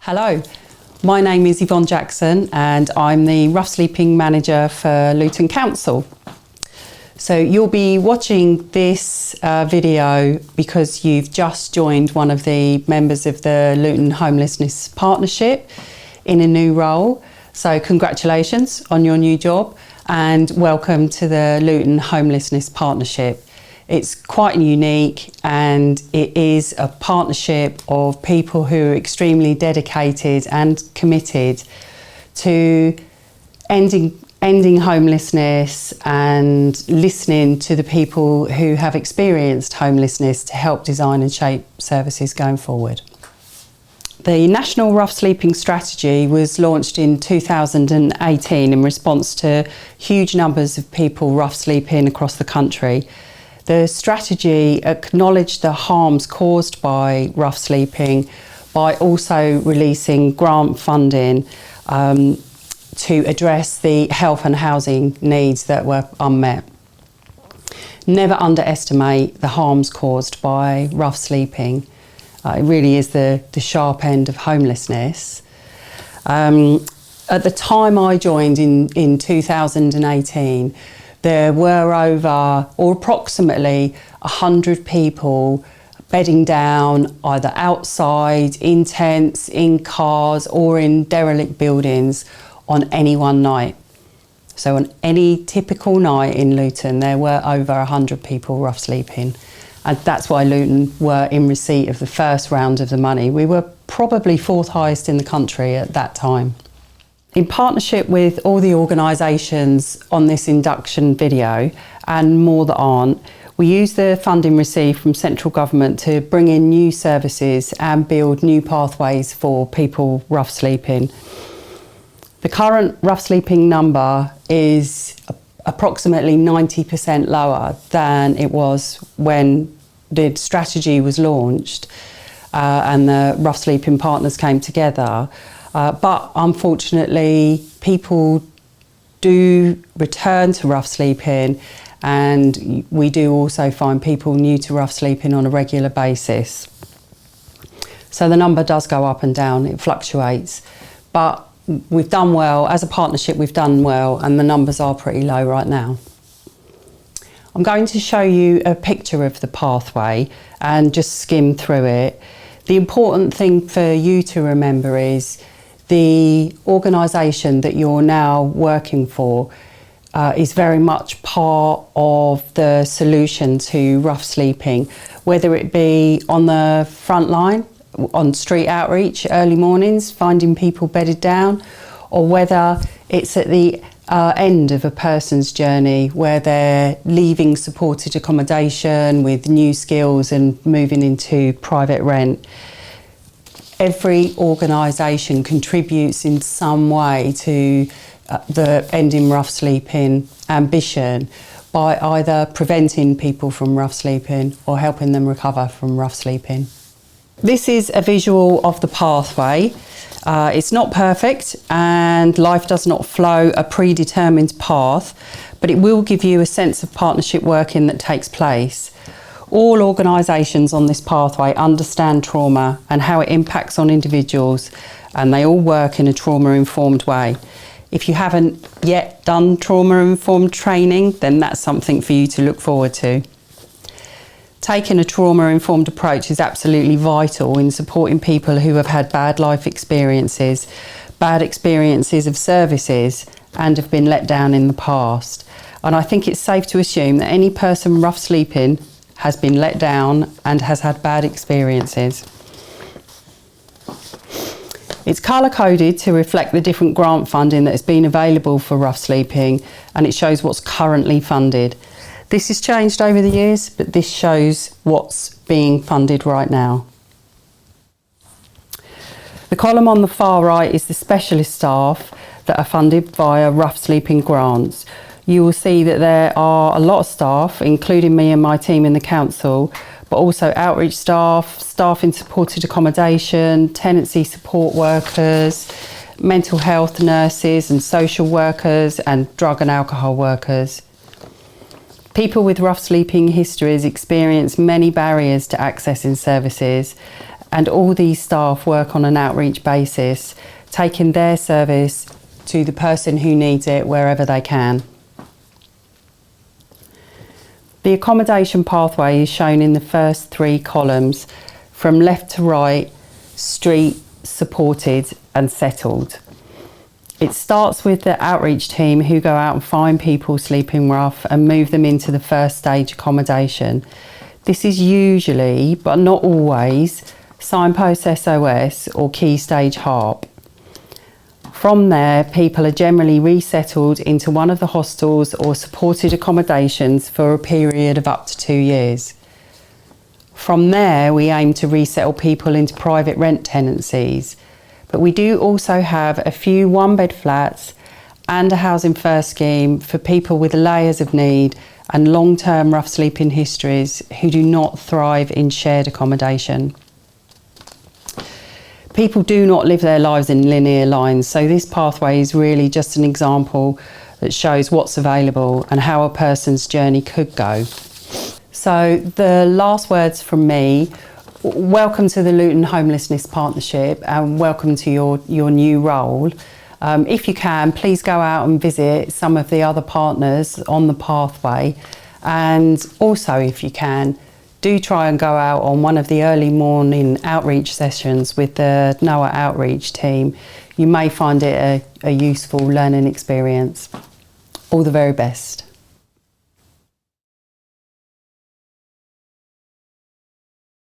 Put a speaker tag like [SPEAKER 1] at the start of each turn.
[SPEAKER 1] Hello, my name is Yvonne Jackson and I'm the rough sleeping manager for Luton Council. So you'll be watching this video because you've just joined one of the members of the Luton Homelessness Partnership in a new role. So congratulations on your new job and welcome to the Luton Homelessness Partnership. It's quite unique and it is a partnership of people who are extremely dedicated and committed to ending homelessness and listening to the people who have experienced homelessness to help design and shape services going forward. The National Rough Sleeping Strategy was launched in 2018 in response to huge numbers of people rough sleeping across the country. The strategy acknowledged the harms caused by rough sleeping by also releasing grant funding to address the health and housing needs that were unmet. Never underestimate the harms caused by rough sleeping. It really is the sharp end of homelessness. At the time I joined in 2018, there were over or approximately 100 people bedding down either outside, in tents, in cars or in derelict buildings on any one night. So on any typical night in Luton, there were over 100 people rough sleeping. And that's why Luton were in receipt of the first round of the money. We were probably fourth highest in the country at that time. In partnership with all the organisations on this induction video and more that aren't, we use the funding received from central government to bring in new services and build new pathways for people rough sleeping. The current rough sleeping number is approximately 90% lower than it was when the strategy was launched and the rough sleeping partners came together. But unfortunately, people do return to rough sleeping, and we do also find people new to rough sleeping on a regular basis. So the number does go up and down, it fluctuates, but we've done well. As a partnership, we've done well, and the numbers are pretty low right now. I'm going to show you a picture of the pathway and just skim through it. The important thing for you to remember is the organisation that you're now working for is very much part of the solution to rough sleeping, whether it be on the front line, on street outreach, early mornings, finding people bedded down, or whether it's at the end of a person's journey where they're leaving supported accommodation with new skills and moving into private rent. Every organisation contributes in some way to the ending rough sleeping ambition by either preventing people from rough sleeping or helping them recover from rough sleeping. This is a visual of the pathway. It's not perfect and life does not flow a predetermined path, but it will give you a sense of partnership working that takes place. All organisations on this pathway understand trauma and how it impacts on individuals, and they all work in a trauma-informed way. If you haven't yet done trauma-informed training, then that's something for you to look forward to. Taking a trauma-informed approach is absolutely vital in supporting people who have had bad life experiences, bad experiences of services, and have been let down in the past. And I think it's safe to assume that any person rough sleeping has been let down and has had bad experiences. It's colour-coded to reflect the different grant funding that has been available for rough sleeping, and it shows what's currently funded. This has changed over the years, but this shows what's being funded right now. The column on the far right is the specialist staff that are funded via rough sleeping grants. You will see that there are a lot of staff, including me and my team in the council, but also outreach staff, staff in supported accommodation, tenancy support workers, mental health nurses and social workers, and drug and alcohol workers. People with rough sleeping histories experience many barriers to accessing services, and all these staff work on an outreach basis, taking their service to the person who needs it wherever they can. The accommodation pathway is shown in the first 3 columns, from left to right: street, supported and settled. It starts with the outreach team, who go out and find people sleeping rough and move them into the first stage accommodation. This is usually, but not always, signpost SOS or key stage HARP. From there, people are generally resettled into one of the hostels or supported accommodations for a period of up to 2 years. From there, we aim to resettle people into private rent tenancies, but we do also have a few 1-bed flats and a Housing First scheme for people with layers of need and long-term rough sleeping histories who do not thrive in shared accommodation. People do not live their lives in linear lines, so this pathway is really just an example that shows what's available and how a person's journey could go. So the last words from me: welcome to the Luton Homelessness Partnership and welcome to your new role. If you can, please go out and visit some of the other partners on the pathway, and also, if you can, do try and go out on one of the early morning outreach sessions with the NOAA outreach team. You may find it a useful learning experience. All the very best.